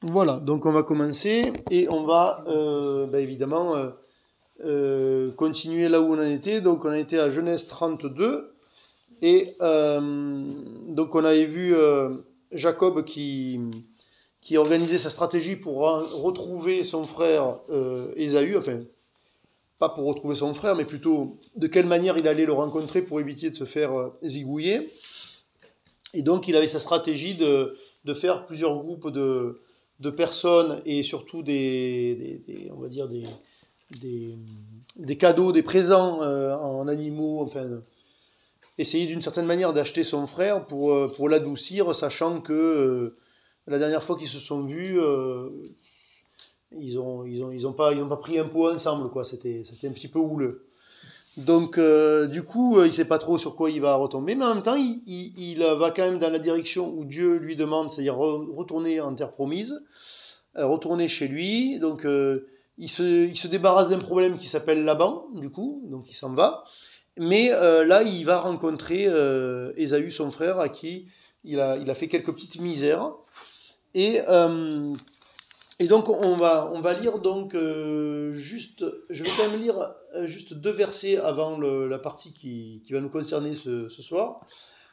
Voilà, donc on va commencer et on va évidemment continuer là où on en était. Donc on en était à Genèse 32 et donc on avait vu Jacob qui organisait sa stratégie pour retrouver son frère Ésaü, enfin pas pour retrouver son frère, mais plutôt de quelle manière il allait le rencontrer pour éviter de se faire zigouiller. Et donc il avait sa stratégie de faire plusieurs groupes de personnes et surtout on va dire des, des cadeaux, des présents en animaux, enfin essayer d'une certaine manière d'acheter son frère pour l'adoucir, sachant que la dernière fois qu'ils se sont vus, ils ont pas pris un pot ensemble, quoi. C'était un petit peu houleux. Donc, du coup, il ne sait pas trop sur quoi il va retomber, mais en même temps, il va quand même dans la direction où Dieu lui demande, c'est-à-dire retourner en terre promise, retourner chez lui. Donc, il se débarrasse d'un problème qui s'appelle Laban, du coup, donc il s'en va. Mais là, il va rencontrer Ésaü, son frère, à qui il a fait quelques petites misères. Et, euh, et donc on va lire donc juste, je vais quand même lire juste deux versets avant la partie qui va nous concerner ce soir.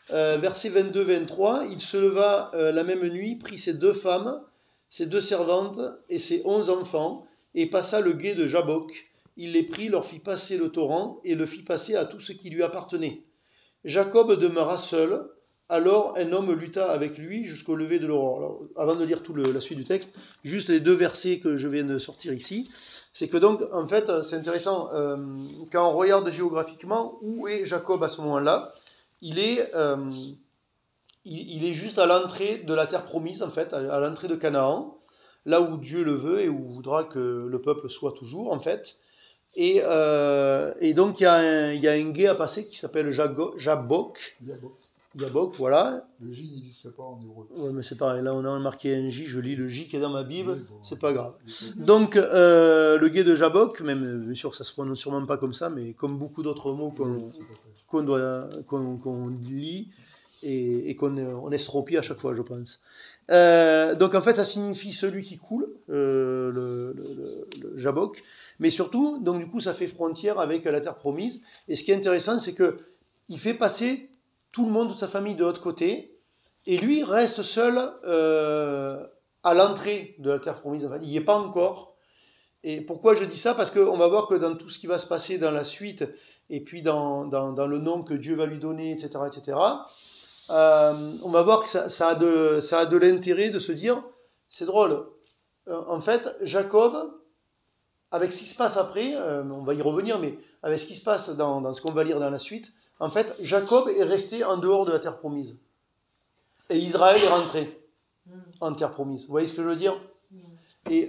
Verset 22-23, il se leva la même nuit, prit ses deux femmes, ses deux servantes et ses 11 enfants, et passa le gué de Jabbok. Il les prit, leur fit passer le torrent, et le fit passer à tout ce qui lui appartenait. Jacob demeura seul. Alors un homme lutta avec lui jusqu'au lever de l'aurore. Alors, avant de lire la suite du texte, juste les deux versets que je viens de sortir ici, c'est que donc, en fait, c'est intéressant, quand on regarde géographiquement où est Jacob à ce moment-là, il est, euh, il est juste à l'entrée de la terre promise, en fait, à l'entrée de Canaan, là où Dieu le veut et où voudra que le peuple soit toujours, en fait. Et donc, il y a un gué à passer qui s'appelle Jabbok. Yabok, voilà. Le J n'existe pas en hébreu. Ouais, mais c'est pareil, là on a marqué un J, je lis le J qui est dans ma Bible, Oui, bon, c'est pas grave. d'accord. Donc, le gué de Jabbok, même, bien sûr, ça se prononce sûrement pas comme ça, mais comme beaucoup d'autres mots Oui, tout à fait. qu'on lit et on estropie à chaque fois, je pense. Donc, en fait, ça signifie celui qui coule, le Jabbok, mais surtout, donc, du coup, ça fait frontière avec la terre promise. Et ce qui est intéressant, c'est que il fait passer tout le monde, toute sa famille de l'autre côté, et lui reste seul à l'entrée de la terre promise. Enfin, il n'y est pas encore. Et pourquoi je dis ça? Parce qu'on va voir que dans tout ce qui va se passer dans la suite, et puis dans le nom que Dieu va lui donner, etc., etc., on va voir que ça a de l'intérêt de se dire, c'est drôle, en fait, Jacob, avec ce qui se passe après, on va y revenir, mais avec ce qui se passe dans ce qu'on va lire dans la suite, en fait, Jacob est resté en dehors de la terre promise. Et Israël est rentré en terre promise. Vous voyez ce que je veux dire? Et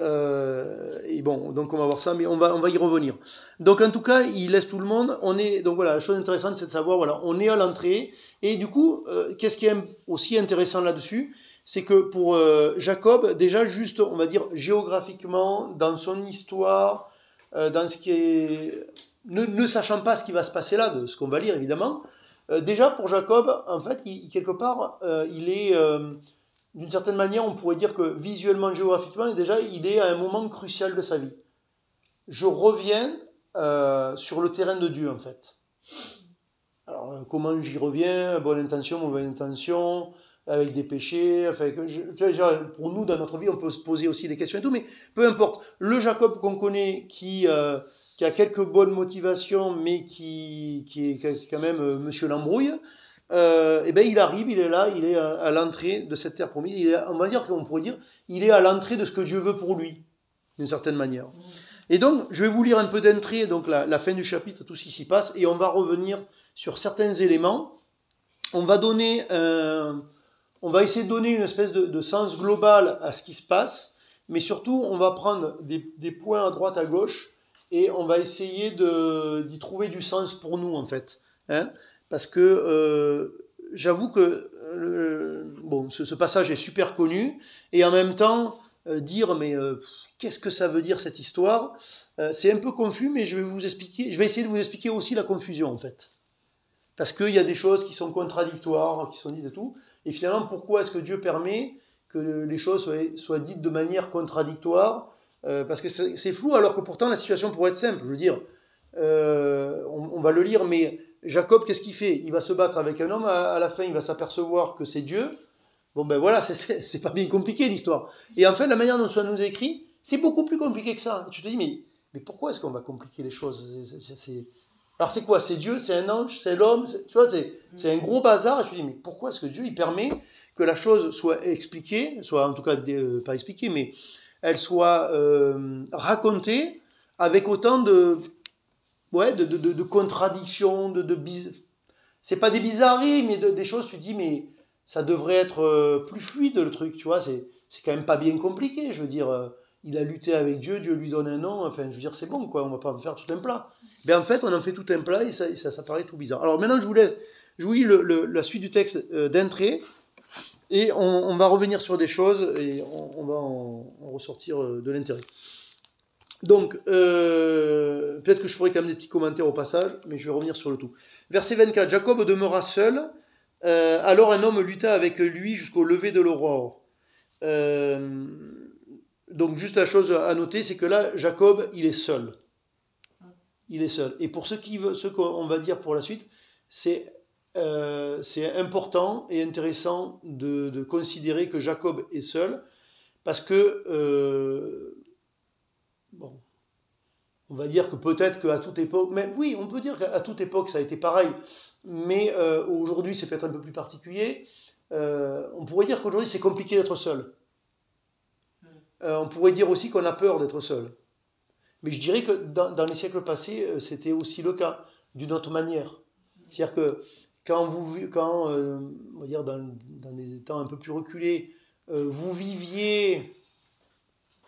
bon, donc on va voir ça, mais on va y revenir. Donc en tout cas, il laisse tout le monde. Donc voilà, la chose intéressante, c'est de savoir, voilà, on est à l'entrée. Et du coup, qu'est-ce qui est aussi intéressant là-dessus? C'est que pour Jacob, déjà juste, on va dire, géographiquement, dans son histoire, dans ce qui est... Ne sachant pas ce qui va se passer là, de ce qu'on va lire évidemment, déjà pour Jacob, en fait, quelque part, il est d'une certaine manière, on pourrait dire que visuellement, géographiquement, déjà, il est à un moment crucial de sa vie. Je reviens sur le terrain de Dieu, en fait. Alors, comment j'y reviens? Bonne intention, mauvaise intention, avec des péchés. Enfin, pour nous, dans notre vie, on peut se poser aussi des questions et tout, mais peu importe. Le Jacob qu'on connaît, qui a quelques bonnes motivations, mais qui est quand même Monsieur l'embrouille, et ben il arrive, il est là, il est à l'entrée de cette terre promise. On va dire qu'on pourrait dire, il est à l'entrée de ce que Dieu veut pour lui, d'une certaine manière. Et donc, je vais vous lire un peu d'entrée, donc la fin du chapitre, tout ce qui s'y passe, et on va revenir sur certains éléments. On va on va essayer de donner une espèce de sens global à ce qui se passe, mais surtout, on va prendre des points à droite, à gauche, et on va essayer d'y trouver du sens pour nous, en fait. Hein, parce que j'avoue que bon, ce passage est super connu, et en même temps, dire, mais qu'est-ce que ça veut dire cette histoire? C'est un peu confus, mais je vais essayer de vous expliquer aussi la confusion, en fait. Parce qu'il y a des choses qui sont contradictoires, qui sont dites et tout. Et finalement, pourquoi est-ce que Dieu permet que les choses soient dites de manière contradictoire, parce que c'est flou, alors que pourtant la situation pourrait être simple. Je veux dire, on va le lire, mais Jacob, qu'est-ce qu'il fait? Il va se battre avec un homme, à la fin, il va s'apercevoir que c'est Dieu. Bon, ben voilà, c'est pas bien compliqué l'histoire. Et en fait, la manière dont ça nous est écrit, c'est beaucoup plus compliqué que ça. Tu te dis, mais pourquoi est-ce qu'on va compliquer les choses? Alors c'est quoi? C'est Dieu, c'est un ange, c'est l'homme, tu vois, c'est un gros bazar. Et tu te dis, mais pourquoi est-ce que Dieu, il permet que la chose soit expliquée, soit en tout cas, pas expliquée, mais elle soit racontée avec autant ouais, de contradictions, c'est pas des bizarreries, mais des choses, tu te dis, mais ça devrait être plus fluide le truc, tu vois, c'est quand même pas bien compliqué, je veux dire, il a lutté avec Dieu, Dieu lui donne un nom, enfin, je veux dire, c'est bon, quoi, on va pas en faire tout un plat. Mais en fait, on en fait tout un plat et ça paraît tout bizarre. Alors maintenant, je vous lis la suite du texte d'un trait, et on va revenir sur des choses, et on va en ressortir de l'intérêt. Donc, peut-être que je ferai quand même des petits commentaires au passage, mais je vais revenir sur le tout. Verset 24, Jacob demeura seul, alors un homme lutta avec lui jusqu'au lever de l'aurore. Donc, juste la chose à noter, c'est que là, Jacob, il est seul. Il est seul. Et pour ce qu'on va dire pour la suite, c'est important et intéressant de considérer que Jacob est seul, parce que, bon, on va dire que peut-être qu'à toute époque, mais oui, on peut dire qu'à toute époque ça a été pareil, mais aujourd'hui c'est peut-être un peu plus particulier. On pourrait dire qu'aujourd'hui c'est compliqué d'être seul. On pourrait dire aussi qu'on a peur d'être seul. Mais je dirais que dans les siècles passés, c'était aussi le cas, d'une autre manière. C'est-à-dire que on va dire dans des temps un peu plus reculés, vous viviez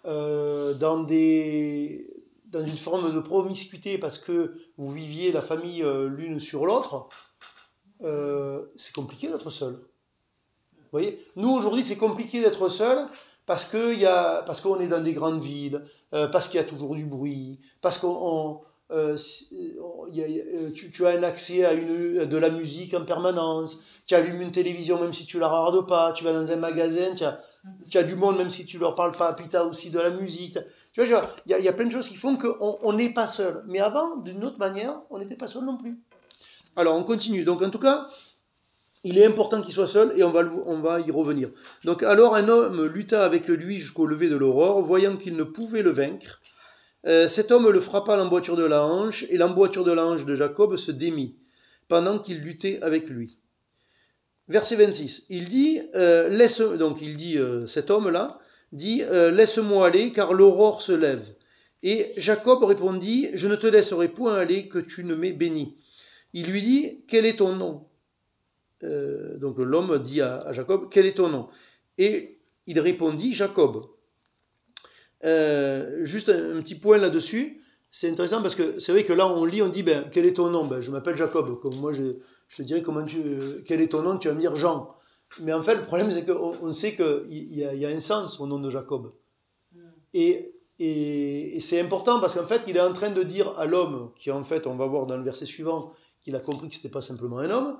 dans une forme de promiscuité parce que vous viviez la famille l'une sur l'autre, c'est compliqué d'être seul. Vous voyez, nous aujourd'hui c'est compliqué d'être seul parce qu'on est dans des grandes villes, parce qu'il y a toujours du bruit, parce qu'on tu as un accès à de la musique en permanence, tu allumes une télévision même si tu la regardes pas, tu vas dans un magasin, tu as du monde même si tu leur parles pas, puis tu as aussi de la musique. Tu vois, il y a plein de choses qui font qu'on n'est pas seul. Mais avant, d'une autre manière, on n'était pas seul non plus. Alors on continue. Donc en tout cas, il est important qu'il soit seul et on va y revenir. Donc alors un homme lutta avec lui jusqu'au lever de l'aurore, voyant qu'il ne pouvait le vaincre. Cet homme le frappa à l'emboîture de la hanche, et l'emboîture de la hanche de Jacob se démit, pendant qu'il luttait avec lui. Verset 26, il dit, cet homme-là, dit, laisse-moi aller, car l'aurore se lève. Et Jacob répondit, je ne te laisserai point aller, que tu ne m'aies béni. Il lui dit, quel est ton nom? Donc l'homme dit à Jacob, quel est ton nom? Et il répondit, Jacob. Juste un petit point là-dessus, c'est intéressant parce que c'est vrai que là on lit, on dit, ben, quel est ton nom? Ben, je m'appelle Jacob, comme moi je te dirais quel est ton nom? Tu vas me dire Jean. Mais en fait le problème c'est qu'on sait qu'il y a un sens au nom de Jacob. Et c'est important parce qu'en fait il est en train de dire à l'homme, qui en fait on va voir dans le verset suivant, qu'il a compris que c'était pas simplement un homme,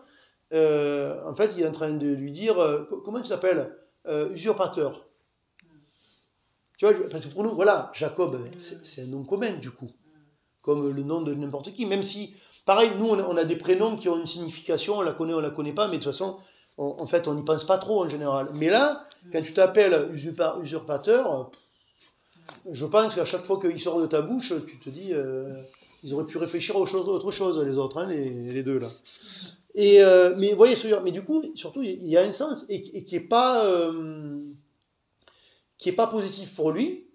en fait il est en train de lui dire, comment tu t'appelles? Usurpateur. Tu vois, parce que pour nous, voilà, Jacob, c'est un nom commun du coup, comme le nom de n'importe qui. Même si, pareil, nous, on a des prénoms qui ont une signification, on la connaît, on la connaît pas, mais de toute façon, en fait, on n'y pense pas trop en général. Mais là, quand tu t'appelles usurpateur, je pense qu'à chaque fois qu'il sort de ta bouche, tu te dis, ils auraient pu réfléchir à autre chose, les autres, hein, les deux là. Mais voyez, mais du coup, surtout, il y a un sens et qui est pas positif pour lui,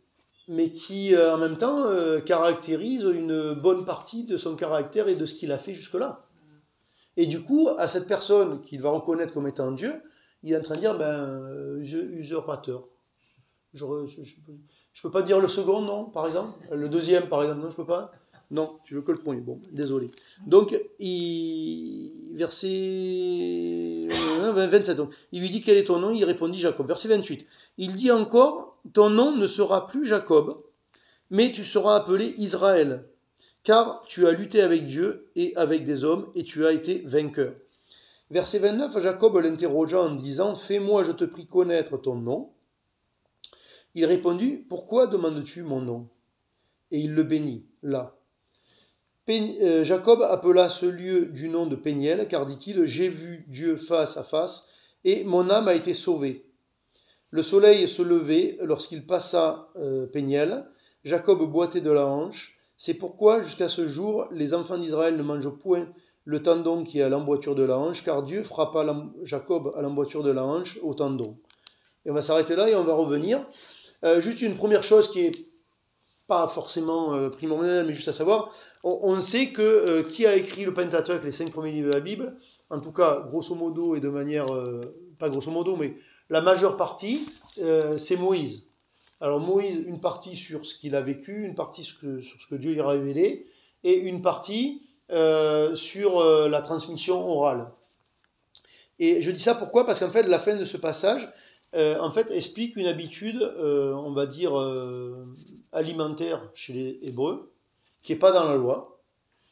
mais qui en même temps caractérise une bonne partie de son caractère et de ce qu'il a fait jusque-là. Et du coup, à cette personne qu'il va reconnaître comme étant Dieu, il est en train de dire, ben, usurpateur. Je ne peux pas dire le second, non, par exemple. Le deuxième, par exemple, non, je peux pas. Non, tu veux que le premier. Bon, désolé. Donc, verset 27. Donc, il lui dit quel est ton nom? Il répondit Jacob. Verset 28. Il dit encore, ton nom ne sera plus Jacob, mais tu seras appelé Israël, car tu as lutté avec Dieu et avec des hommes, et tu as été vainqueur. Verset 29, Jacob l'interrogea en disant, fais-moi, je te prie, connaître ton nom. Il répondit, pourquoi demandes-tu mon nom? Et il le bénit, là. Jacob appela ce lieu du nom de Péniel, car dit-il, j'ai vu Dieu face à face, et mon âme a été sauvée. Le soleil se levait lorsqu'il passa Péniel. Jacob boitait de la hanche. C'est pourquoi, jusqu'à ce jour, les enfants d'Israël ne mangent point le tendon qui est à l'emboîture de la hanche, car Dieu frappa Jacob à l'emboîture de la hanche, au tendon. Et on va s'arrêter là et on va revenir. Juste une première chose qui est pas forcément primordiale, mais juste à savoir, on sait que qui a écrit le Pentateuque, les 5 premiers livres de la Bible, en tout cas, grosso modo et de manière, pas grosso modo, mais la majeure partie, c'est Moïse. Alors Moïse, une partie sur ce qu'il a vécu, une partie sur ce que Dieu lui a révélé, et une partie sur la transmission orale. Et je dis ça pourquoi? Parce qu'en fait, la fin de ce passage, en fait, explique une habitude, on va dire, alimentaire chez les Hébreux, qui n'est pas dans la loi,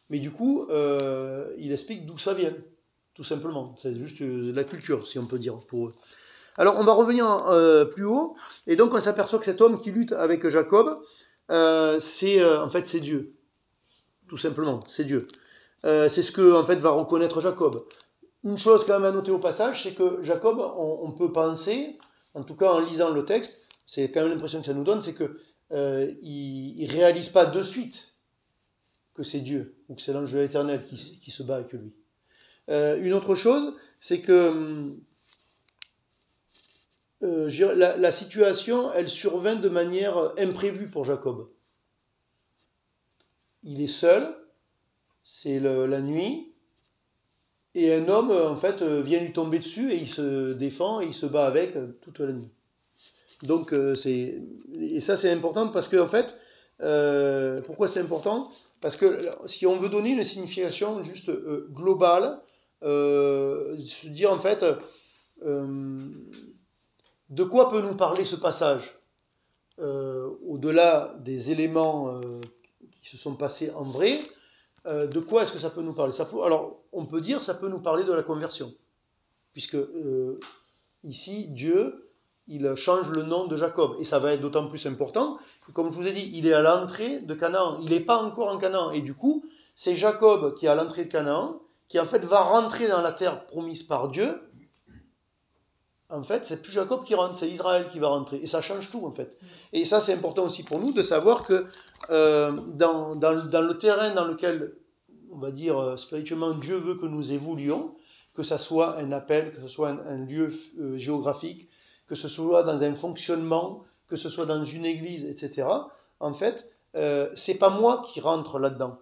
mais du coup, il explique d'où ça vient, tout simplement. C'est juste la culture, si on peut dire, pour eux. Alors, on va revenir plus haut, et donc on s'aperçoit que cet homme qui lutte avec Jacob, en fait, c'est Dieu, tout simplement, c'est Dieu. C'est ce que, en fait, va reconnaître Jacob. Une chose quand même à noter au passage, c'est que Jacob, on peut penser, en tout cas en lisant le texte, c'est quand même l'impression que ça nous donne, c'est que il réalise pas de suite que c'est Dieu ou que c'est l'ange de l'Éternel qui se bat avec lui. Une autre chose, c'est que la situation, elle survint de manière imprévue pour Jacob. Il est seul, c'est la nuit. Et un homme, en fait, vient lui tomber dessus et il se défend et il se bat avec toute la nuit. Donc, et ça, c'est important parce que, en fait, pourquoi c'est important? Parce que si on veut donner une signification juste globale, se dire, en fait, de quoi peut nous parler ce passage? Au-delà des éléments qui se sont passés en vrai, de quoi est-ce que ça peut nous parler? Alors, on peut dire que ça peut nous parler de la conversion, puisque ici, Dieu, il change le nom de Jacob, et ça va être d'autant plus important que, comme je vous ai dit, il est à l'entrée de Canaan, il n'est pas encore en Canaan, et du coup, c'est Jacob qui est à l'entrée de Canaan, qui en fait va rentrer dans la terre promise par Dieu. En fait, c'est plus Jacob qui rentre, c'est Israël qui va rentrer. Et ça change tout, en fait. Et ça, c'est important aussi pour nous de savoir que dans le terrain dans lequel, on va dire, spirituellement, Dieu veut que nous évoluions, que ce soit un appel, que ce soit un lieu géographique, que ce soit dans un fonctionnement, que ce soit dans une église, etc. En fait, c'est pas moi qui rentre là-dedans.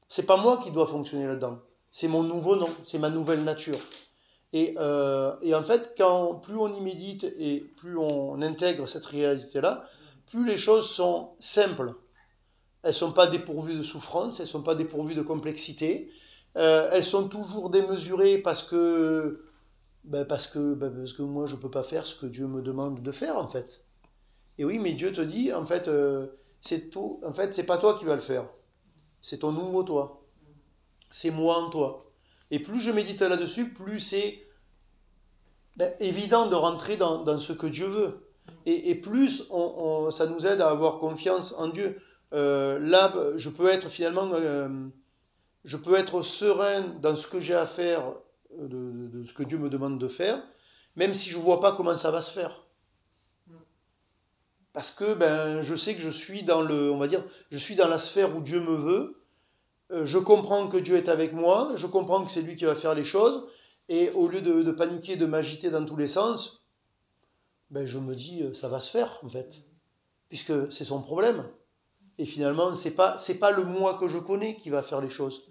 C'est pas moi qui dois fonctionner là-dedans. C'est mon nouveau nom, c'est ma nouvelle nature. Et en fait, plus on y médite et plus on intègre cette réalité-là, plus les choses sont simples. Elles ne sont pas dépourvues de souffrance, elles ne sont pas dépourvues de complexité. Elles sont toujours démesurées parce que moi, je ne peux pas faire ce que Dieu me demande de faire, en fait. Et oui, mais Dieu te dit, en fait, en fait, c'est pas toi qui vas le faire. C'est ton nouveau toi. C'est moi en toi. Et plus je médite là-dessus, plus c'est évident de rentrer dans ce que Dieu veut. Et plus ça nous aide à avoir confiance en Dieu. Là, je peux être finalement, je peux être serein dans ce que j'ai à faire, de ce que Dieu me demande de faire, même si je ne vois pas comment ça va se faire. Parce que je sais que je suis on va dire, je suis dans la sphère où Dieu me veut. Je comprends que Dieu est avec moi, je comprends que c'est lui qui va faire les choses, et au lieu de paniquer, de m'agiter dans tous les sens, je me dis, ça va se faire, en fait, puisque c'est son problème. Et finalement, c'est pas le moi que je connais qui va faire les choses.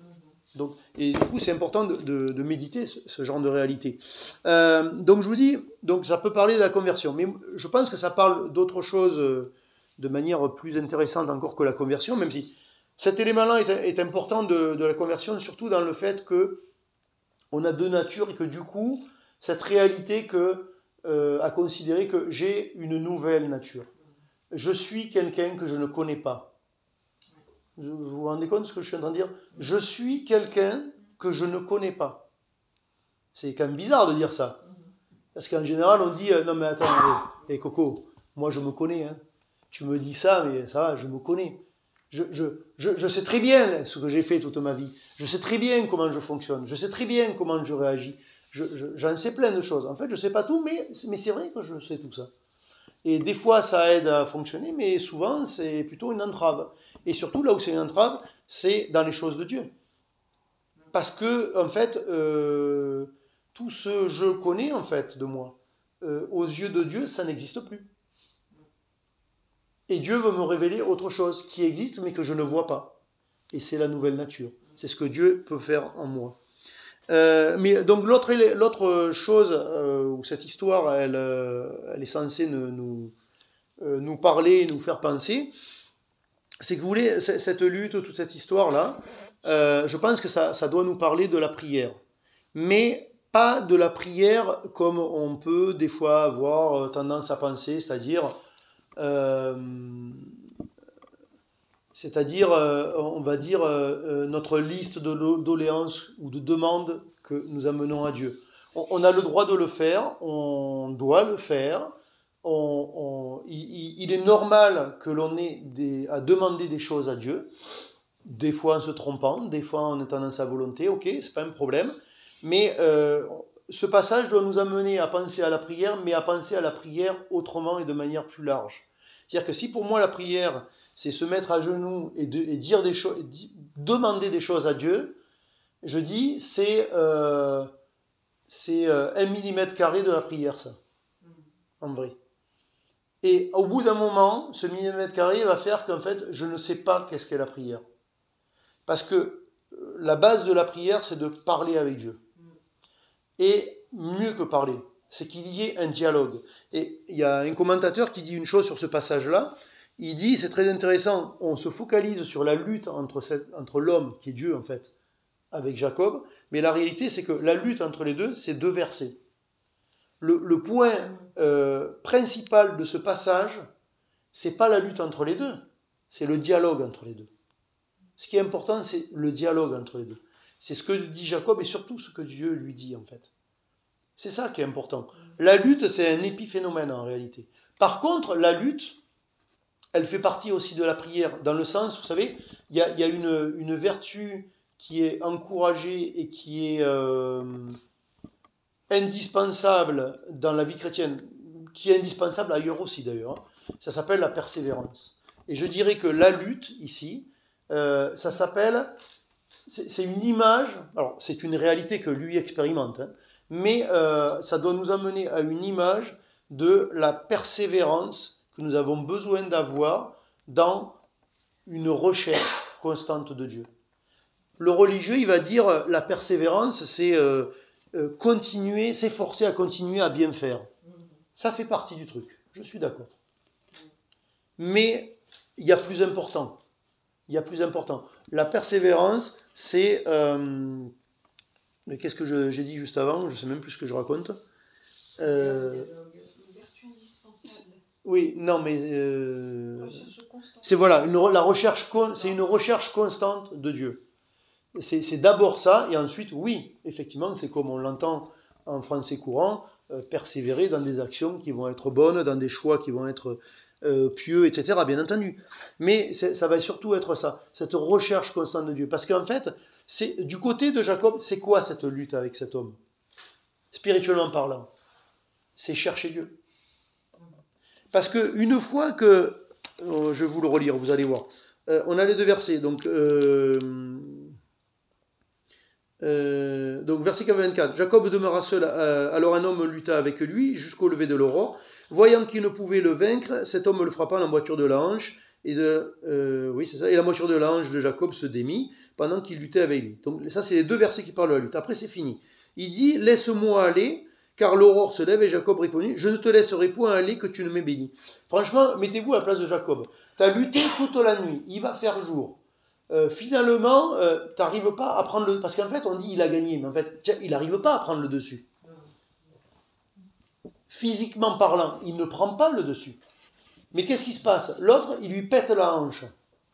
Donc, et du coup, c'est important de méditer ce genre de réalité. Donc, je vous dis, donc ça peut parler de la conversion, mais je pense que ça parle d'autre chose de manière plus intéressante encore que la conversion, même si cet élément-là est important de la conversion, surtout dans le fait que on a deux natures et que du coup, cette réalité à considérer que j'ai une nouvelle nature. Je suis quelqu'un que je ne connais pas. Vous vous rendez compte de ce que je suis en train de dire? Je suis quelqu'un que je ne connais pas. C'est quand même bizarre de dire ça. Parce qu'en général, on dit non mais attends, Coco, Moi, je me connais, hein. Tu me dis ça, mais ça va, je me connais. Je sais très bien ce que j'ai fait toute ma vie. Je sais très bien comment je fonctionne. Je sais très bien comment je réagis. J'en sais plein de choses. En fait, je ne sais pas tout, mais c'est vrai que je sais tout ça. Et des fois, ça aide à fonctionner, mais souvent, c'est plutôt une entrave. Et surtout, là où c'est une entrave, c'est dans les choses de Dieu. Parce que, en fait, tout ce je connais, en fait, de moi, aux yeux de Dieu, ça n'existe plus. Et Dieu veut me révéler autre chose qui existe, mais que je ne vois pas. Et c'est la nouvelle nature. C'est ce que Dieu peut faire en moi. Mais donc l'autre chose où cette histoire elle est censée nous parler, nous faire penser, c'est que vous voulez cette lutte, toute cette histoire là, je pense que ça doit nous parler de la prière, mais pas de la prière comme on peut des fois avoir tendance à penser, euh, c'est-à-dire, on va dire, notre liste de doléances ou de demandes que nous amenons à Dieu. On a le droit de le faire, on doit le faire. Il est normal que l'on ait à demander des choses à Dieu, des fois en se trompant, des fois en étant dans sa volonté, ok, c'est pas un problème. Mais ce passage doit nous amener à penser à la prière, mais à penser à la prière autrement et de manière plus large. C'est-à-dire que si pour moi la prière, c'est se mettre à genoux et dire des choses, demander des choses à Dieu, je dis c'est 1 mm² de la prière, ça, en vrai. Et au bout d'un moment, ce millimètre carré va faire qu'en fait, je ne sais pas qu'est-ce qu'est la prière. Parce que la base de la prière, c'est de parler avec Dieu. Et mieux que parler, c'est qu'il y ait un dialogue. Et il y a un commentateur qui dit une chose sur ce passage-là. Il dit, c'est très intéressant, on se focalise sur la lutte entre l'homme, qui est Dieu en fait, avec Jacob, mais la réalité c'est que la lutte entre les deux, c'est 2 versets. Le point principal de ce passage, c'est pas la lutte entre les deux, c'est le dialogue entre les deux. Ce qui est important, c'est le dialogue entre les deux. C'est ce que dit Jacob et surtout ce que Dieu lui dit en fait. C'est ça qui est important. La lutte, c'est un épiphénomène en réalité. Par contre, la lutte, elle fait partie aussi de la prière, dans le sens, vous savez, il y a une vertu qui est encouragée et qui est indispensable dans la vie chrétienne, qui est indispensable ailleurs aussi d'ailleurs. Ça s'appelle la persévérance. Et je dirais que la lutte, ici, ça s'appelle, c'est une image, alors c'est une réalité que lui expérimente, hein, mais ça doit nous amener à une image de la persévérance que nous avons besoin d'avoir dans une recherche constante de Dieu. Le religieux, il va dire la persévérance, c'est continuer, s'efforcer à continuer à bien faire. Ça fait partie du truc, je suis d'accord. Mais il y a plus important. Il y a plus important. La persévérance, c'est... mais qu'est-ce que j'ai dit juste avant? Je ne sais même plus ce que je raconte. Euh, oui, non, mais c'est voilà, c'est une recherche constante de Dieu. C'est d'abord ça, et ensuite, oui, effectivement, c'est comme on l'entend en français courant, persévérer dans des actions qui vont être bonnes, dans des choix qui vont être pieux, etc., bien entendu. Mais ça va surtout être ça, cette recherche constante de Dieu. Parce qu'en fait, c'est du côté de Jacob, c'est quoi cette lutte avec cet homme? Spirituellement parlant, c'est chercher Dieu. Parce qu'une fois que, je vais vous le relire, vous allez voir, on a les 2 versets, donc verset 24, Jacob demeura seul, alors un homme lutta avec lui jusqu'au lever de l'aurore. Voyant qu'il ne pouvait le vaincre, cet homme le frappa à l'emboîture de la hanche, oui, c'est ça, et la moitié de la hanche de Jacob se démit pendant qu'il luttait avec lui. Donc ça, c'est les 2 versets qui parlent de la lutte. Après, c'est fini. Il dit, laisse-moi aller, car l'aurore se lève, et Jacob répondit, je ne te laisserai point aller que tu ne m'aies béni. Franchement, mettez-vous à la place de Jacob. Tu as lutté toute la nuit, il va faire jour. Finalement, tu n'arrives pas à prendre le... Parce qu'en fait, on dit il a gagné, mais en fait, il n'arrive pas à prendre le dessus. Physiquement parlant, il ne prend pas le dessus. Mais qu'est-ce qui se passe? L'autre, il lui pète la hanche.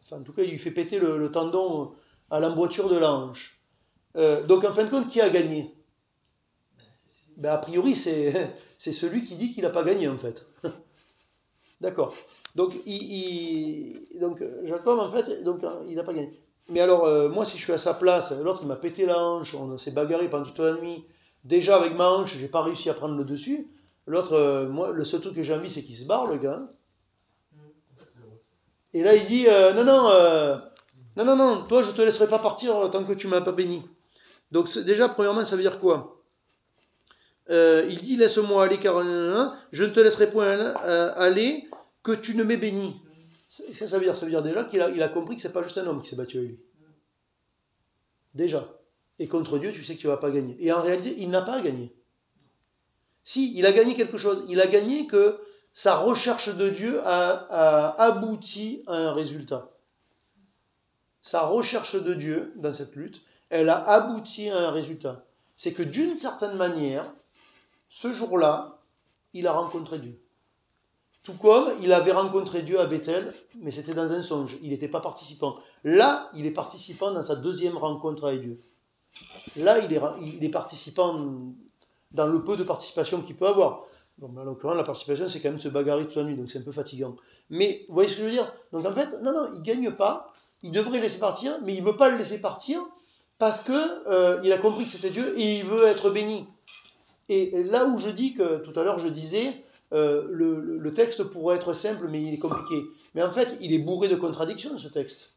Enfin, en tout cas, il lui fait péter le tendon à l'emboîture de la hanche. Donc, en fin de compte, qui a gagné? Ben, a priori, c'est celui qui dit qu'il n'a pas gagné, en fait. D'accord. Donc, donc Jacob, en fait, donc, il n'a pas gagné. Mais alors, moi, si je suis à sa place, l'autre, il m'a pété la hanche, on s'est bagarré pendant toute la nuit. Déjà, avec ma hanche, j'ai pas réussi à prendre le dessus. L'autre, moi, le seul truc que j'ai envie, c'est qu'il se barre, le gars. Et là, il dit, non, non, non, toi, je te laisserai pas partir tant que tu m'as pas béni. Donc, déjà, premièrement, ça veut dire quoi? Il dit, laisse-moi aller, car je ne te laisserai point aller que tu ne m'aies béni. Ça veut dire déjà il a compris que c'est pas juste un homme qui s'est battu avec lui. Déjà. Et contre Dieu, tu sais que tu vas pas gagner. Et en réalité, il n'a pas gagné. Si, il a gagné quelque chose. Il a gagné que sa recherche de Dieu a abouti à un résultat. Sa recherche de Dieu dans cette lutte, elle a abouti à un résultat. C'est que d'une certaine manière, ce jour-là, il a rencontré Dieu. Tout comme il avait rencontré Dieu à Bethel, mais c'était dans un songe. Il n'était pas participant. Là, il est participant dans sa deuxième rencontre avec Dieu. Là, il est participant dans le peu de participation qu'il peut avoir. Bon, en l'occurrence, la participation, c'est quand même se bagarrer toute la nuit, donc c'est un peu fatigant. Mais vous voyez ce que je veux dire? Donc en fait, non, non, il ne gagne pas. Il devrait laisser partir, mais il ne veut pas le laisser partir parce que il a compris que c'était Dieu et il veut être béni. Et là où je dis que tout à l'heure je disais, le texte pourrait être simple, mais il est compliqué. Mais en fait, il est bourré de contradictions, ce texte.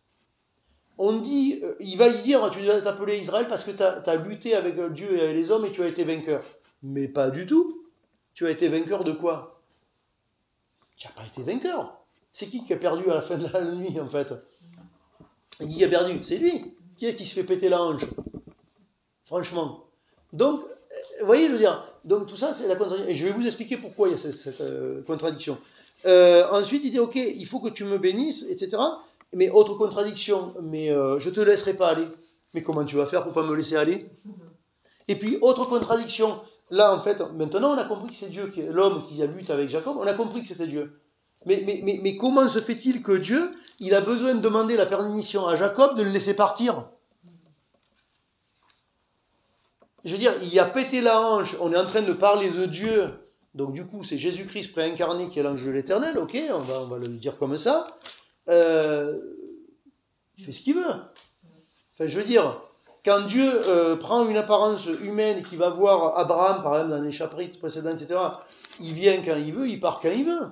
On dit, il va y dire, tu dois t'appeler Israël parce que tu as lutté avec Dieu et avec les hommes et tu as été vainqueur. Mais pas du tout. Tu as été vainqueur de quoi? Tu n'as pas été vainqueur. C'est qui a perdu à la fin de la nuit, en fait? Et qui a perdu? C'est lui. Qui est-ce qui se fait péter la hanche? Franchement. Donc, vous voyez, je veux dire, donc tout ça, c'est la contradiction. Et je vais vous expliquer pourquoi il y a cette contradiction. Ensuite, il dit, ok, il faut que tu me bénisses, etc. Mais autre contradiction, mais je ne te laisserai pas aller. Mais comment tu vas faire pour ne pas me laisser aller? Et puis, autre contradiction, là, en fait, maintenant, on a compris que c'est Dieu, l'homme qui a lutté avec Jacob, on a compris que c'était Dieu. Mais comment se fait-il que Dieu, il a besoin de demander la permission à Jacob de le laisser partir? Je veux dire, il a pété la hanche, on est en train de parler de Dieu, donc du coup c'est Jésus-Christ préincarné qui est l'ange de l'éternel, ok, on va le dire comme ça. Euh, il fait ce qu'il veut. Enfin, je veux dire, quand Dieu prend une apparence humaine et qu'il va voir Abraham, par exemple, dans les chapitres précédents, etc., il vient quand il veut, il part quand il veut.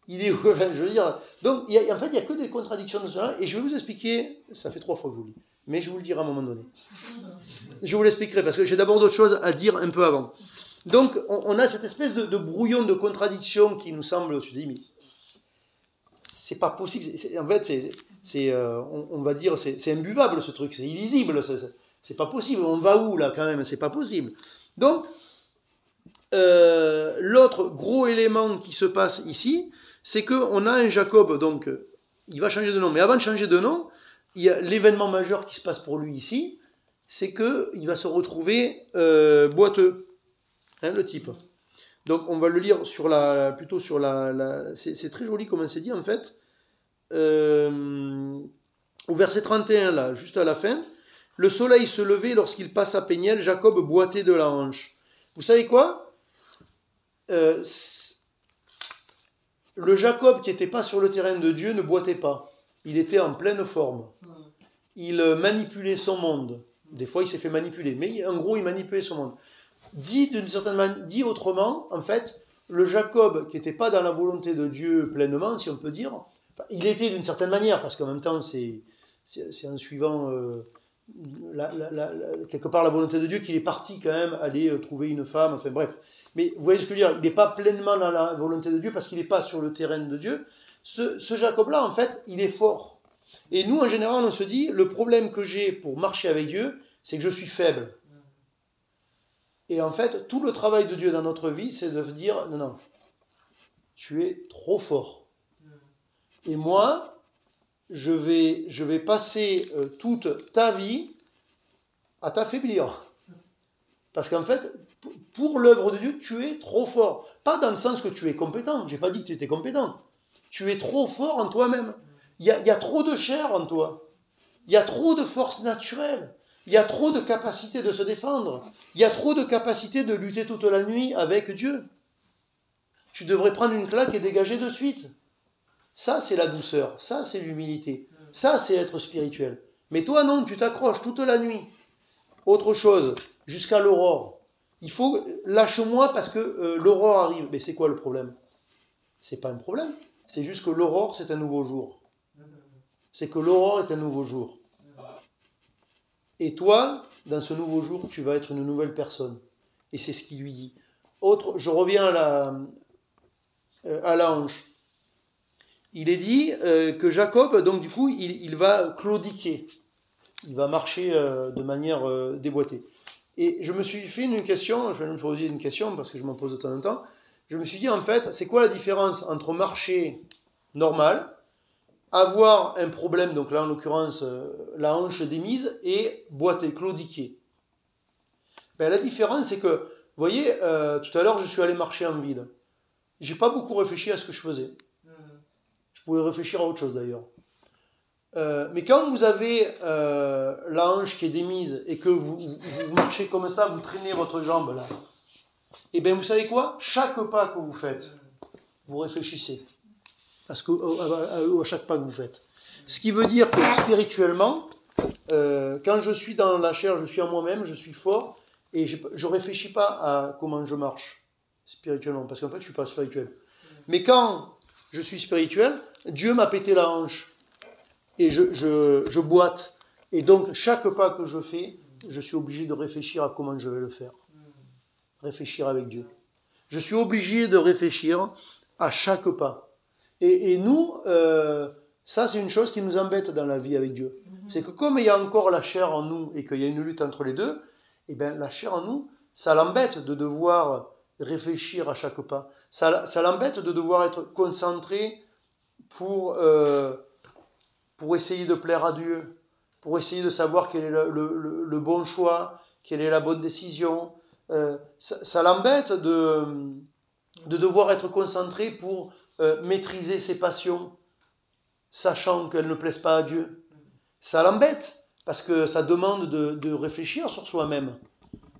Il est où? Enfin, je veux dire. Donc, en fait, il n'y a que des contradictions de cela, et je vais vous expliquer, ça fait 3 fois que je vous le dis, mais je vous le dirai à un moment donné. Je vous l'expliquerai, parce que j'ai d'abord d'autres choses à dire un peu avant. Donc, on a cette espèce de brouillon de contradictions qui nous semble, tu te dis, mais c'est pas possible. En fait, on va dire, c'est imbuvable ce truc, c'est illisible, c'est pas possible. On va où là quand même? C'est pas possible. Donc, l'autre gros élément qui se passe ici, c'est qu'on a un Jacob, donc il va changer de nom. Mais avant de changer de nom, il y a l'événement majeur qui se passe pour lui ici, c'est qu'il va se retrouver boiteux, hein, le type. Donc on va le lire plutôt sur c'est très joli comme c'est dit en fait. Au verset 31 là, juste à la fin, le soleil se levait lorsqu'il passe à Péniel, Jacob boitait de la hanche. Vous savez quoi? Le Jacob qui n'était pas sur le terrain de Dieu ne boitait pas. Il était en pleine forme. Il manipulait son monde. Des fois, il s'est fait manipuler, mais en gros, il manipulait son monde. Dit autrement, en fait, le Jacob qui n'était pas dans la volonté de Dieu pleinement, si on peut dire, enfin, il était d'une certaine manière, parce qu'en même temps, c'est en suivant quelque part la volonté de Dieu qu'il est parti quand même aller trouver une femme, enfin bref. Mais vous voyez ce que je veux dire, il n'est pas pleinement dans la volonté de Dieu parce qu'il n'est pas sur le terrain de Dieu. Ce Jacob-là, en fait, il est fort. Et nous, en général, on se dit, le problème que j'ai pour marcher avec Dieu, c'est que je suis faible. Et en fait, tout le travail de Dieu dans notre vie, c'est de dire, non, non, tu es trop fort. Et moi, je vais passer toute ta vie à t'affaiblir. Parce qu'en fait, pour l'œuvre de Dieu, tu es trop fort. Pas dans le sens que tu es compétent. Je n'ai pas dit que tu étais compétent. Tu es trop fort en toi-même. Il y a trop de chair en toi. Il y a trop de force naturelle. Il y a trop de capacité de se défendre. Il y a trop de capacité de lutter toute la nuit avec Dieu. tu devrais prendre une claque et dégager de suite. Ça, c'est la douceur. Ça, c'est l'humilité. Ça, c'est être spirituel. Mais toi, non, tu t'accroches toute la nuit. Autre chose, jusqu'à l'aurore. Il faut, lâche-moi parce que l'aurore arrive. Mais c'est quoi le problème? C'est pas un problème. C'est juste que l'aurore, c'est un nouveau jour. C'est que l'aurore est un nouveau jour. Et toi, dans ce nouveau jour, tu vas être une nouvelle personne. Et c'est ce qu'il lui dit. Autre, je reviens à la hanche. Il est dit que Jacob, donc du coup, il va claudiquer. Il va marcher de manière déboîtée. Et je me suis fait une question, je vais me poser une question parce que je m'en pose de temps en temps. Je me suis dit, en fait, c'est quoi la différence entre marcher normal, avoir un problème, donc là en l'occurrence la hanche démise, et boiter, claudiquer. Ben, la différence, c'est que, vous voyez, tout à l'heure, je suis allé marcher en ville. J'ai pas beaucoup réfléchi à ce que je faisais. Je pouvais réfléchir à autre chose d'ailleurs. Mais quand vous avez la hanche qui est démise et que vous marchez comme ça, vous traînez votre jambe là, et bien vous savez quoi? Chaque pas que vous faites, vous réfléchissez à chaque pas que vous faites. Ce qui veut dire que spirituellement, quand je suis dans la chair, je suis en moi-même, je suis fort, et je ne réfléchis pas à comment je marche spirituellement, parce qu'en fait je ne suis pas spirituel. Mais quand je suis spirituel, Dieu m'a pété la hanche, et je boite. Et donc, chaque pas que je fais, je suis obligé de réfléchir à comment je vais le faire. Réfléchir avec Dieu. Je suis obligé de réfléchir à chaque pas. Et nous, ça c'est une chose qui nous embête dans la vie avec Dieu. C'est que comme il y a encore la chair en nous et qu'il y a une lutte entre les deux, et bien la chair en nous, ça l'embête de devoir réfléchir à chaque pas. Ça l'embête de devoir être concentré pour essayer de plaire à Dieu, pour essayer de savoir quel est le bon choix, quelle est la bonne décision. Ça l'embête de devoir être concentré pour maîtriser ses passions, sachant qu'elles ne plaisent pas à Dieu. Ça l'embête, parce que ça demande de réfléchir sur soi-même.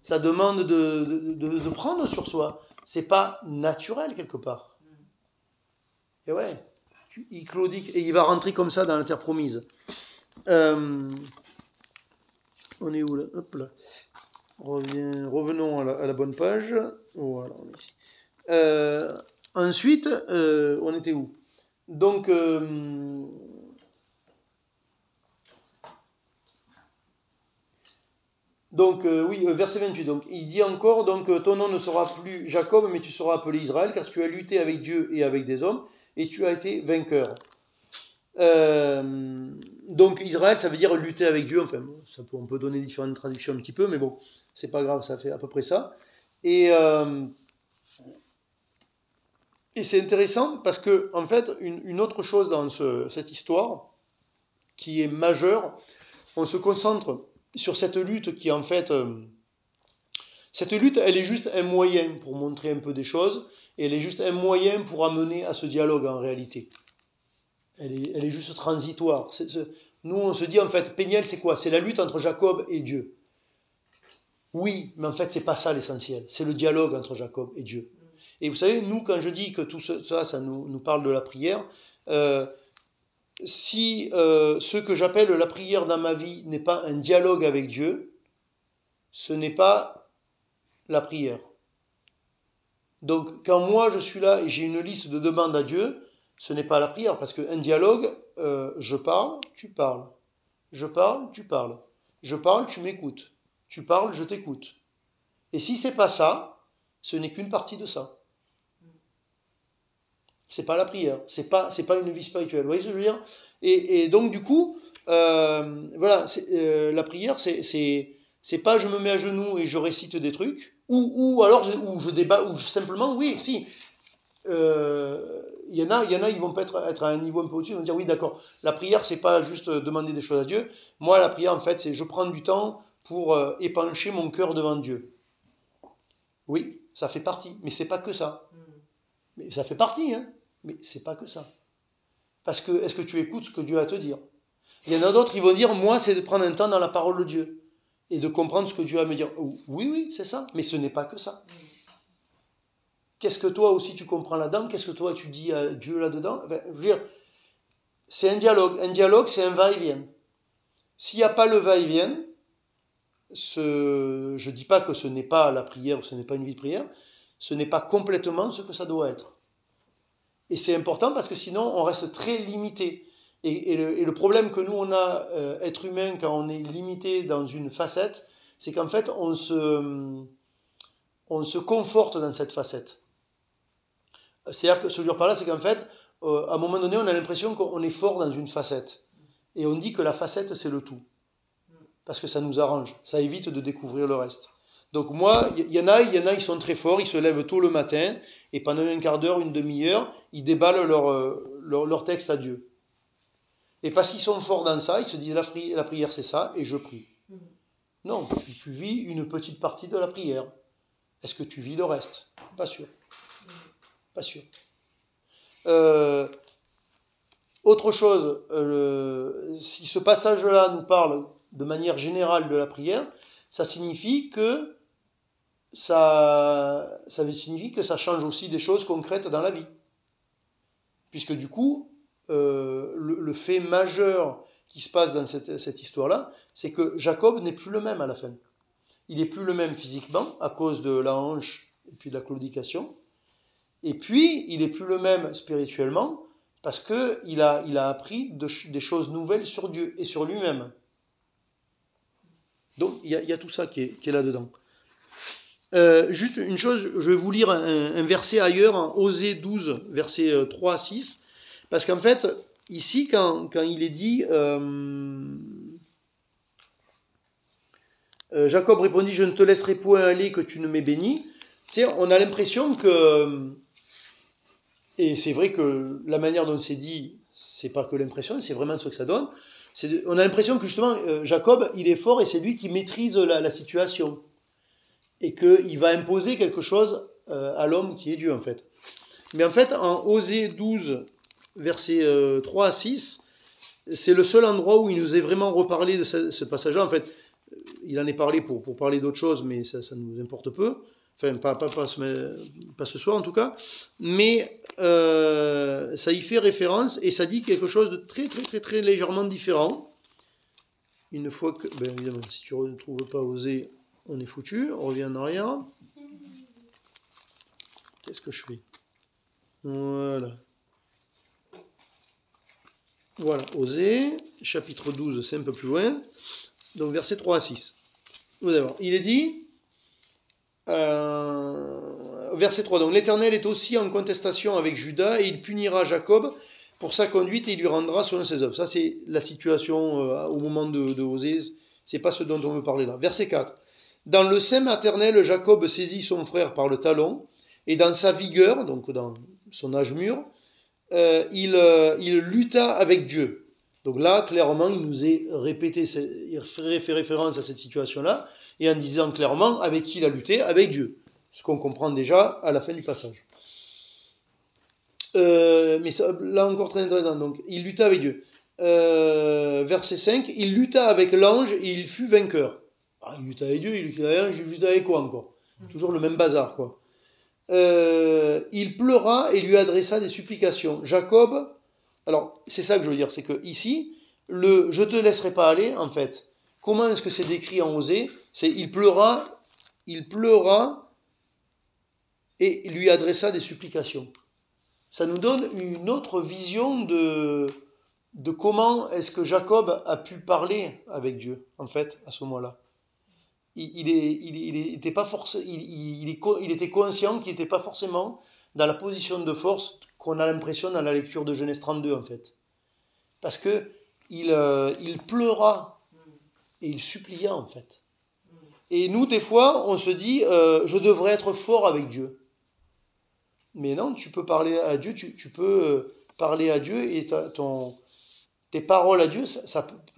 Ça demande de prendre sur soi. C'est pas naturel quelque part. Et ouais, il claudique, et il va rentrer comme ça dans la terre promise. On est où là? Hop là. Revenons à la bonne page. Voilà, on est ici. Ensuite, on était où? Donc, oui, verset 28. Donc, il dit encore, donc, ton nom ne sera plus Jacob, mais tu seras appelé Israël, car tu as lutté avec Dieu et avec des hommes, et tu as été vainqueur. Donc Israël, ça veut dire lutter avec Dieu. Enfin, on peut donner différentes traductions un petit peu, mais bon, c'est pas grave, ça fait à peu près ça. Et c'est intéressant parce que, en fait, une autre chose dans cette histoire qui est majeure, on se concentre sur cette lutte qui, en fait, cette lutte, elle est juste un moyen pour montrer un peu des choses, et elle est juste un moyen pour amener à ce dialogue en réalité. Elle est juste transitoire. Nous, on se dit, en fait, Péniel, c'est quoi? C'est la lutte entre Jacob et Dieu. Oui, mais en fait, c'est pas ça l'essentiel. C'est le dialogue entre Jacob et Dieu. Et vous savez, nous, quand je dis que tout ça, ça nous parle de la prière, si ce que j'appelle la prière dans ma vie n'est pas un dialogue avec Dieu, ce n'est pas la prière. Donc, quand moi, je suis là et j'ai une liste de demandes à Dieu, ce n'est pas la prière, parce qu'un dialogue, je parle, tu parles. Je parle, tu parles. Je parle, tu m'écoutes. Tu parles, je t'écoute. Et si c'est pas ça, ce n'est qu'une partie de ça. C'est pas la prière. C'est pas une vie spirituelle. Vous voyez ce que je veux dire? Et donc, du coup, voilà, la prière, c'est pas je me mets à genoux et je récite des trucs, ou alors je débat, ou simplement, oui, si. Il y en a, ils vont peut-être être à un niveau un peu au-dessus, ils vont dire oui, d'accord, la prière, c'est pas juste demander des choses à Dieu. Moi, la prière, en fait, c'est je prends du temps pour épancher mon cœur devant Dieu. Oui, ça fait partie, mais c'est pas que ça. Mais ça fait partie, hein, mais c'est pas que ça. Parce que, est-ce que tu écoutes ce que Dieu a à te dire? Il y en a d'autres, ils vont dire, moi, c'est de prendre un temps dans la parole de Dieu et de comprendre ce que Dieu a à me dire. Oui, c'est ça, mais ce n'est pas que ça. qu'est-ce que toi aussi tu comprends là-dedans, qu'est-ce que toi tu dis à Dieu là-dedans. Enfin, je veux dire, c'est un dialogue. Un dialogue, c'est un va-et-vient. S'il n'y a pas le va-et-vient, je ne dis pas que ce n'est pas la prière, ou ce n'est pas une vie de prière, ce n'est pas complètement ce que ça doit être. Et c'est important parce que sinon on reste très limité. Et le problème que nous on a, être humain, quand on est limité dans une facette, c'est qu'en fait on se conforte dans cette facette. C'est-à-dire que ce que je veux dire par là, c'est qu'en fait, à un moment donné, on a l'impression qu'on est fort dans une facette. Et on dit que la facette, c'est le tout. Parce que ça nous arrange. Ça évite de découvrir le reste. Donc moi, il y en a, ils sont très forts, ils se lèvent tôt le matin, et pendant un quart d'heure, une demi-heure, ils déballent leur texte à Dieu. Et parce qu'ils sont forts dans ça, ils se disent la prière c'est ça, et je prie. Non, tu vis une petite partie de la prière. Est-ce que tu vis le reste? Pas sûr. Pas sûr. Autre chose, si ce passage-là nous parle de manière générale de la prière, ça signifie que ça signifie que ça change aussi des choses concrètes dans la vie. Puisque du coup, le fait majeur qui se passe dans cette histoire-là, c'est que Jacob n'est plus le même à la fin. Il n'est plus le même physiquement, à cause de la hanche et puis de la claudication. Et puis, il n'est plus le même spirituellement, parce qu'il a appris des choses nouvelles sur Dieu et sur lui-même. Donc, il y a tout ça qui est là-dedans. Juste une chose, je vais vous lire un verset ailleurs, en Osée 12, versets 3 à 6, parce qu'en fait, ici, quand il est dit, Jacob répondit, je ne te laisserai point aller que tu ne m'aies béni, on a l'impression que, et c'est vrai que la manière dont c'est dit, c'est pas que l'impression, c'est vraiment ce que ça donne, on a l'impression que justement, Jacob, il est fort et c'est lui qui maîtrise la situation. Et qu'il va imposer quelque chose à l'homme qui est Dieu, en fait. Mais en fait, en Osée 12, versets 3 à 6, c'est le seul endroit où il nous est vraiment reparlé de ce passage-là. En fait, il en est parlé pour parler d'autre chose, mais ça nous importe peu. Enfin, pas ce soir, en tout cas. Mais ça y fait référence, et ça dit quelque chose de très, très, très, très légèrement différent. Une fois que... Ben évidemment, si tu ne retrouves pas Osée, on est foutu, on revient en arrière. Qu'est-ce que je fais? Voilà. Voilà, Osée, chapitre 12, c'est un peu plus loin. Donc versets 3 à 6. Vous allez voir, il est dit, verset 3, donc l'Éternel est aussi en contestation avec Juda, et il punira Jacob pour sa conduite, et il lui rendra selon ses œuvres. Ça, c'est la situation au moment de Osée, c'est pas ce dont on veut parler là. Verset 4. Dans le sein maternel, Jacob saisit son frère par le talon, et dans sa vigueur, donc dans son âge mûr, il lutta avec Dieu. Donc là, clairement, il nous est répété, il fait référence à cette situation-là, et en disant clairement avec qui il a lutté, avec Dieu. Ce qu'on comprend déjà à la fin du passage. Mais ça, là encore très intéressant, donc il lutta avec Dieu. Verset 5, il lutta avec l'ange et il fut vainqueur. Ah, il lutta avec Dieu, il lutta avec l'ange, il lutta avec quoi encore? Toujours le même bazar, quoi. Il pleura et lui adressa des supplications. Jacob, alors c'est ça que je veux dire, c'est que ici, le je te laisserai pas aller, en fait, comment est-ce que c'est décrit en Osée? C'est il pleura et lui adressa des supplications. Ça nous donne une autre vision de comment est-ce que Jacob a pu parler avec Dieu, en fait, à ce moment-là. Il était pas il était conscient qu'il n'était pas forcément dans la position de force qu'on a l'impression dans la lecture de Genèse 32, en fait. Parce que il pleura et il supplia, en fait. Et nous, des fois, on se dit, je devrais être fort avec Dieu. Mais non, tu peux parler à Dieu, tu peux parler à Dieu et tes paroles à Dieu,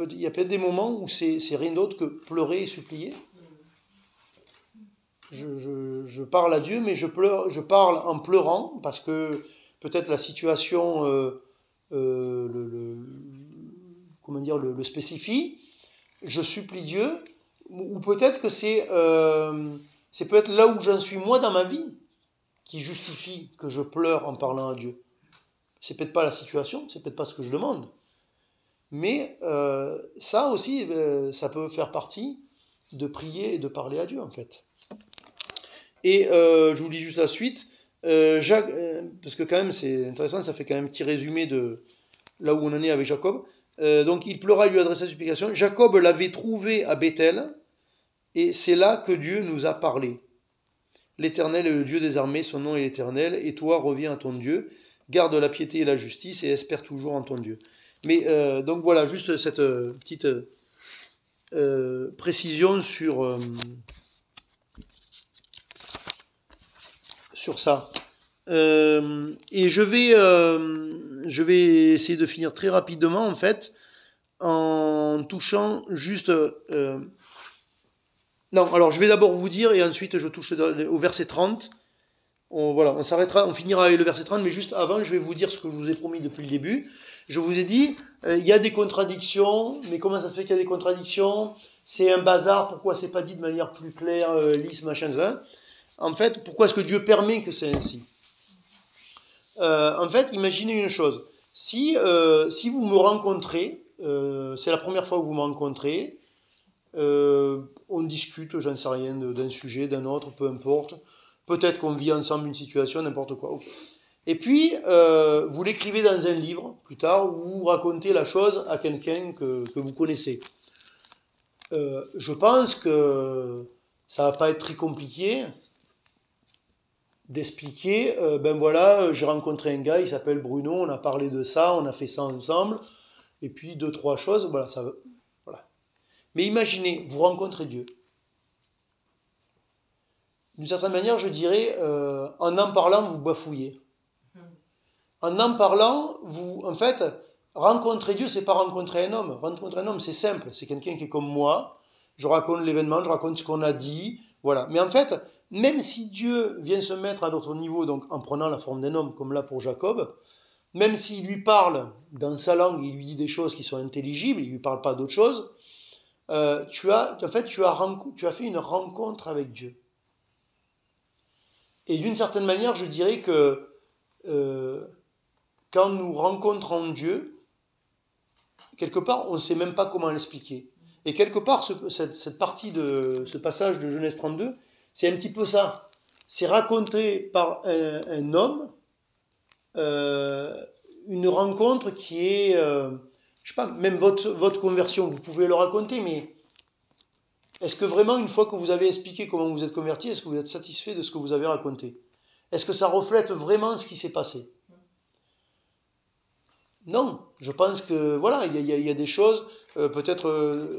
il y a peut-être des moments où c'est rien d'autre que pleurer et supplier. Je parle à Dieu, mais je parle en pleurant parce que peut-être la situation comment dire, le spécifie. Je supplie Dieu, ou peut-être que c'est peut-être là où j'en suis moi dans ma vie. qui justifie que je pleure en parlant à Dieu. C'est peut-être pas la situation, c'est peut-être pas ce que je demande. Mais ça aussi, ça peut faire partie de prier et de parler à Dieu, en fait. Et je vous lis juste la suite. Jacques, parce que quand même, c'est intéressant, ça fait quand même un petit résumé de là où on en est avec Jacob. Donc, il pleura et lui adressa sa supplication. Jacob l'avait trouvé à Bethel, et c'est là que Dieu nous a parlé. L'Éternel est le Dieu des armées, son nom est l'Éternel, et toi reviens à ton Dieu, garde la piété et la justice, et espère toujours en ton Dieu. Mais donc voilà, juste cette petite précision sur ça. Et je vais essayer de finir très rapidement, en fait, en touchant juste... non, alors je vais d'abord vous dire, et ensuite je touche au verset 30. Voilà, on s'arrêtera, on finira avec le verset 30, mais juste avant, je vais vous dire ce que je vous ai promis depuis le début. Je vous ai dit, il y a des contradictions, mais comment ça se fait qu'il y a des contradictions? C'est un bazar, pourquoi c'est pas dit de manière plus claire, lisse, machin, ça? En fait, pourquoi est-ce que Dieu permet que c'est ainsi? En fait, imaginez une chose. Si vous me rencontrez, c'est la première fois que vous me rencontrez, on discute, j'en sais rien, d'un sujet, d'un autre, peu importe. Peut-être qu'on vit ensemble une situation, n'importe quoi. Okay. Et puis, vous l'écrivez dans un livre, plus tard, où vous racontez la chose à quelqu'un que vous connaissez. Je pense que ça va pas être très compliqué d'expliquer, ben voilà, j'ai rencontré un gars, il s'appelle Bruno, on a parlé de ça, on a fait ça ensemble, et puis deux, trois choses, voilà, ça, voilà. Mais imaginez, vous rencontrez Dieu. D'une certaine manière, je dirais, en parlant, vous bafouillez. En parlant, vous, en fait, rencontrer Dieu, c'est pas rencontrer un homme. Rencontrer un homme, c'est simple. C'est quelqu'un qui est comme moi. Je raconte l'événement, je raconte ce qu'on a dit, voilà. Mais en fait, même si Dieu vient se mettre à notre niveau, donc en prenant la forme d'un homme, comme là pour Jacob, même s'il lui parle dans sa langue, il lui dit des choses qui sont intelligibles, il lui parle pas d'autre chose, tu as fait une rencontre avec Dieu. Et d'une certaine manière, je dirais que quand nous rencontrons Dieu, quelque part, on ne sait même pas comment l'expliquer. Et quelque part, cette partie de ce passage de Genèse 32, c'est un petit peu ça. C'est raconté par un homme, une rencontre qui est, je sais pas, même votre conversion, vous pouvez le raconter, mais est-ce que vraiment, une fois que vous avez expliqué comment vous êtes converti, est-ce que vous êtes satisfait de ce que vous avez raconté? Est-ce que ça reflète vraiment ce qui s'est passé? Non, je pense que voilà, il y a des choses, peut-être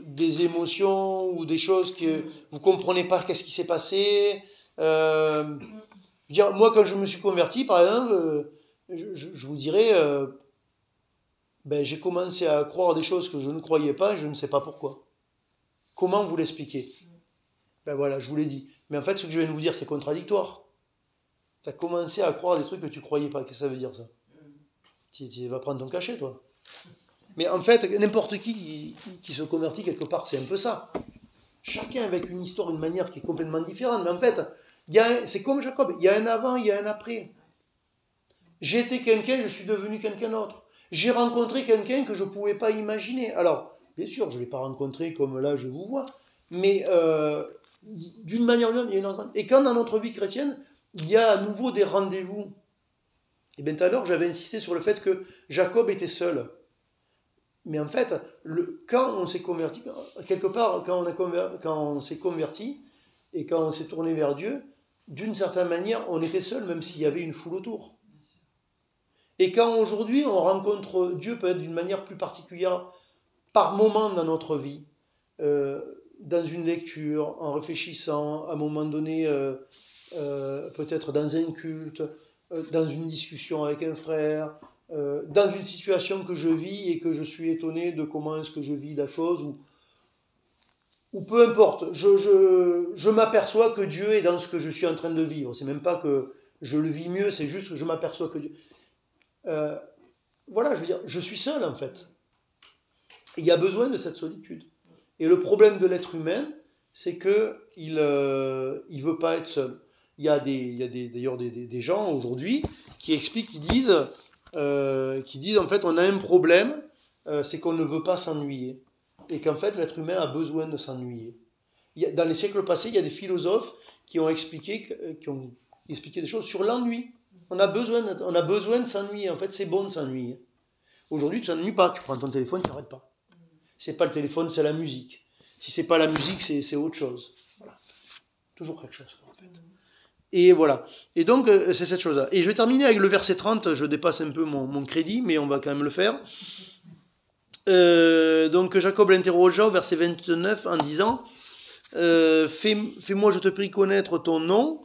des émotions ou des choses que vous comprenez pas qu'est-ce qui s'est passé. Je veux dire, moi, quand je me suis converti, par exemple, je vous dirais, ben, j'ai commencé à croire des choses que je ne croyais pas, et je ne sais pas pourquoi. Comment vous l'expliquer? Ben voilà, je vous l'ai dit. Mais en fait, ce que je viens de vous dire, c'est contradictoire. Tu as commencé à croire des trucs que tu croyais pas. Qu'est-ce que ça veut dire, ça? Tu vas prendre ton cachet, toi. Mais en fait, n'importe qui se convertit quelque part, c'est un peu ça. Chacun avec une histoire, une manière qui est complètement différente. Mais en fait, c'est comme Jacob, il y a un avant, il y a un après. J'ai été quelqu'un, je suis devenu quelqu'un d'autre. J'ai rencontré quelqu'un que je ne pouvais pas imaginer. Alors, bien sûr, je ne l'ai pas rencontré comme là je vous vois, mais d'une manière ou d'une autre, il y a une rencontre. Et quand dans notre vie chrétienne, il y a à nouveau des rendez-vous, et bien tout à l'heure, j'avais insisté sur le fait que Jacob était seul. Mais en fait, quand on s'est converti, quelque part, quand on s'est converti et quand on s'est tourné vers Dieu, d'une certaine manière, on était seul, même s'il y avait une foule autour. Et quand aujourd'hui, on rencontre Dieu peut-être d'une manière plus particulière, par moment dans notre vie, dans une lecture, en réfléchissant, à un moment donné, peut-être dans un culte, dans une discussion avec un frère, dans une situation que je vis et que je suis étonné de comment est-ce que je vis la chose, ou peu importe, je m'aperçois que Dieu est dans ce que je suis en train de vivre. C'est même pas que je le vis mieux, c'est juste que je m'aperçois que Dieu... Euh, voilà, je veux dire, je suis seul en fait. Et il y a besoin de cette solitude. Et le problème de l'être humain, c'est qu'il ne veut pas être seul. d'ailleurs des gens aujourd'hui qui expliquent, qui disent en fait on a un problème, c'est qu'on ne veut pas s'ennuyer. Et qu'en fait l'être humain a besoin de s'ennuyer. Dans les siècles passés, il y a des philosophes qui ont expliqué des choses sur l'ennui. On a besoin de s'ennuyer. En fait, c'est bon de s'ennuyer. Aujourd'hui, tu t'ennuies pas. Tu prends ton téléphone, tu n'arrêtes pas. C'est pas le téléphone, c'est la musique. Si c'est pas la musique, c'est autre chose. Voilà. Toujours quelque chose, en fait. Et voilà. Et donc, c'est cette chose-là. Et je vais terminer avec le verset 30. Je dépasse un peu mon crédit, mais on va quand même le faire. Donc, Jacob l'interrogea au verset 29 en disant fais-moi, je te prie, connaître ton nom.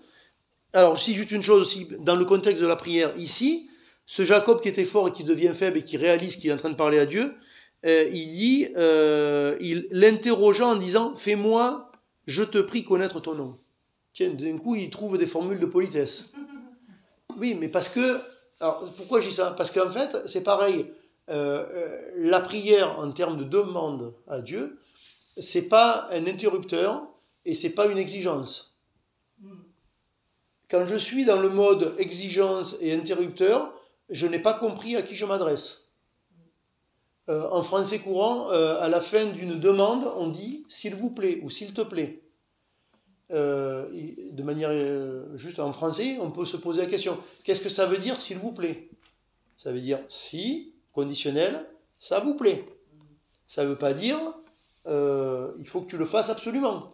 Alors, si juste une chose aussi, dans le contexte de la prière ici, ce Jacob qui était fort et qui devient faible et qui réalise qu'il est en train de parler à Dieu, il l'interrogea en disant fais-moi, je te prie, connaître ton nom. Tiens, d'un coup, il trouve des formules de politesse. Oui, mais parce que. Alors, pourquoi je dis ça? Parce qu'en fait, c'est pareil. La prière en termes de demande à Dieu, c'est pas un interrupteur et c'est pas une exigence. Quand je suis dans le mode exigence et interrupteur, je n'ai pas compris à qui je m'adresse. En français courant, à la fin d'une demande, on dit s'il vous plaît ou s'il te plaît. De manière juste en français, on peut se poser la question qu'est-ce que ça veut dire s'il vous plaît? Ça veut dire si, conditionnel, ça vous plaît. Ça ne veut pas dire il faut que tu le fasses absolument.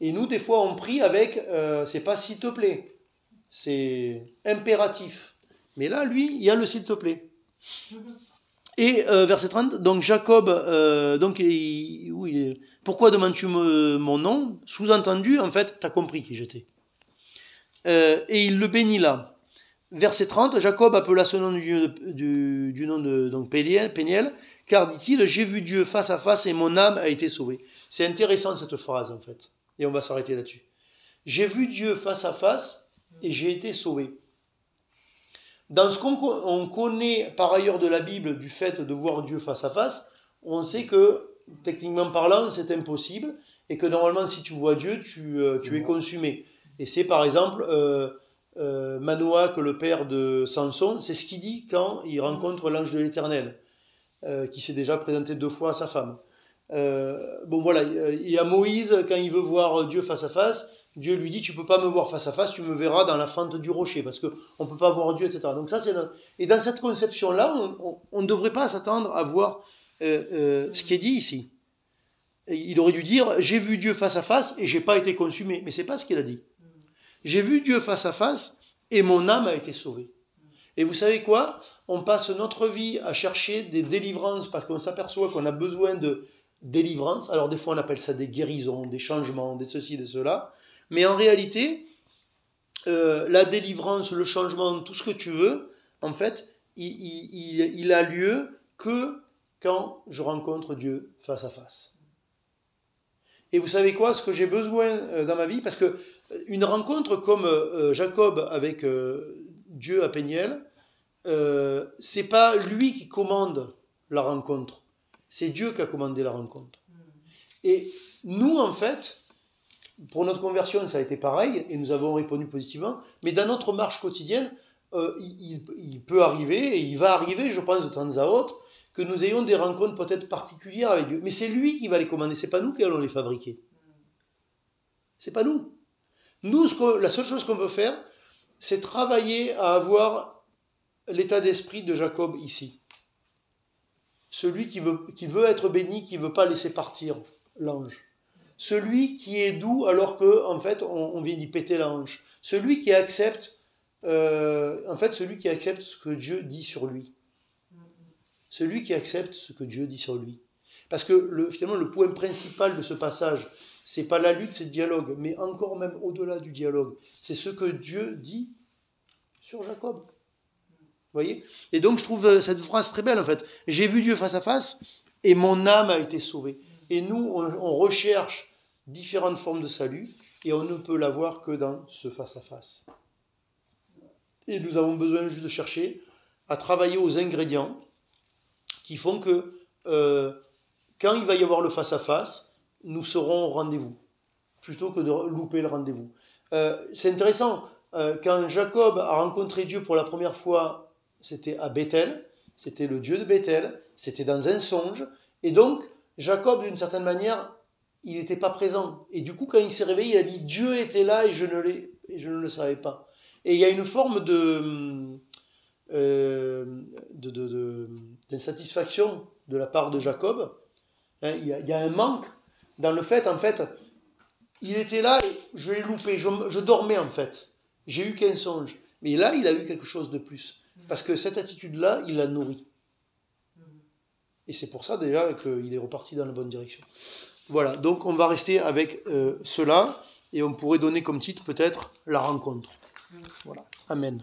Et nous, des fois, on prie avec c'est pas s'il te plaît, c'est impératif. Mais là, lui, il y a le s'il te plaît. Et verset 30, donc Jacob, pourquoi demandes-tu mon nom? Sous-entendu, en fait, tu as compris qui j'étais. Et il le bénit là. Verset 30, Jacob appela ce nom du nom de donc Péniel, car dit-il, j'ai vu Dieu face à face et mon âme a été sauvée. C'est intéressant cette phrase en fait, et on va s'arrêter là-dessus. J'ai vu Dieu face à face et j'ai été sauvé. Dans ce qu'on connaît par ailleurs de la Bible, du fait de voir Dieu face à face, on sait que, techniquement parlant, c'est impossible, et que normalement, si tu vois Dieu, tu es consumé. Et c'est par exemple Manoach, le père de Samson, c'est ce qu'il dit quand il rencontre l'ange de l'Éternel, qui s'est déjà présenté 2 fois à sa femme. Bon voilà, il y a Moïse, quand il veut voir Dieu face à face, Dieu lui dit, tu ne peux pas me voir face à face, tu me verras dans la fente du rocher, parce qu'on ne peut pas voir Dieu, etc. Donc ça, et dans cette conception-là, on ne devrait pas s'attendre à voir ce qui est dit ici. Il aurait dû dire, j'ai vu Dieu face à face et je n'ai pas été consumé. Mais ce n'est pas ce qu'il a dit. J'ai vu Dieu face à face et mon âme a été sauvée. Et vous savez quoi? On passe notre vie à chercher des délivrances parce qu'on s'aperçoit qu'on a besoin de délivrance. Alors des fois on appelle ça des guérisons, des changements, des ceci, des cela. Mais en réalité, la délivrance, le changement, tout ce que tu veux, en fait, il a lieu que quand je rencontre Dieu face à face. Et vous savez quoi? Ce que j'ai besoin dans ma vie, parce que une rencontre comme Jacob avec Dieu à Péniel, c'est pas lui qui commande la rencontre, c'est Dieu qui a commandé la rencontre. Et nous, en fait, pour notre conversion, ça a été pareil, et nous avons répondu positivement, mais dans notre marche quotidienne, il peut arriver, et il va arriver, je pense, de temps à autre, que nous ayons des rencontres peut-être particulières avec Dieu. Mais c'est lui qui va les commander, c'est pas nous qui allons les fabriquer. C'est pas nous. Nous, la seule chose qu'on peut faire, c'est travailler à avoir l'état d'esprit de Jacob ici. Celui qui veut être béni, qui ne veut pas laisser partir l'ange. Celui qui est doux alors qu'en fait, on vient d'y péter la hanche. Celui qui accepte, celui qui accepte ce que Dieu dit sur lui. Celui qui accepte ce que Dieu dit sur lui. Parce que finalement, le point principal de ce passage, c'est pas la lutte, c'est le dialogue, mais encore même au-delà du dialogue, c'est ce que Dieu dit sur Jacob. Vous voyez? Et donc je trouve cette phrase très belle en fait. J'ai vu Dieu face à face et mon âme a été sauvée. Et nous, on recherche différentes formes de salut et on ne peut l'avoir que dans ce face à face. Et nous avons besoin juste de chercher à travailler aux ingrédients qui font que quand il va y avoir le face à face, nous serons au rendez-vous plutôt que de louper le rendez-vous. C'est intéressant. Quand Jacob a rencontré Dieu pour la première fois, c'était à Bethel, c'était le Dieu de Bethel, c'était dans un songe, et donc Jacob, d'une certaine manière, il n'était pas présent. Et du coup, quand il s'est réveillé, il a dit Dieu était là et je ne le savais pas. Et il y a une forme d'insatisfaction de la part de Jacob. Hein, il y a un manque dans le fait, en fait, il était là et je l'ai loupé, je dormais en fait. J'ai eu qu'un songe. Mais là, il a eu quelque chose de plus. Parce que cette attitude-là, il l'a nourri. Et c'est pour ça déjà qu'il est reparti dans la bonne direction. Voilà, donc on va rester avec cela et on pourrait donner comme titre peut-être la rencontre. Voilà, amen.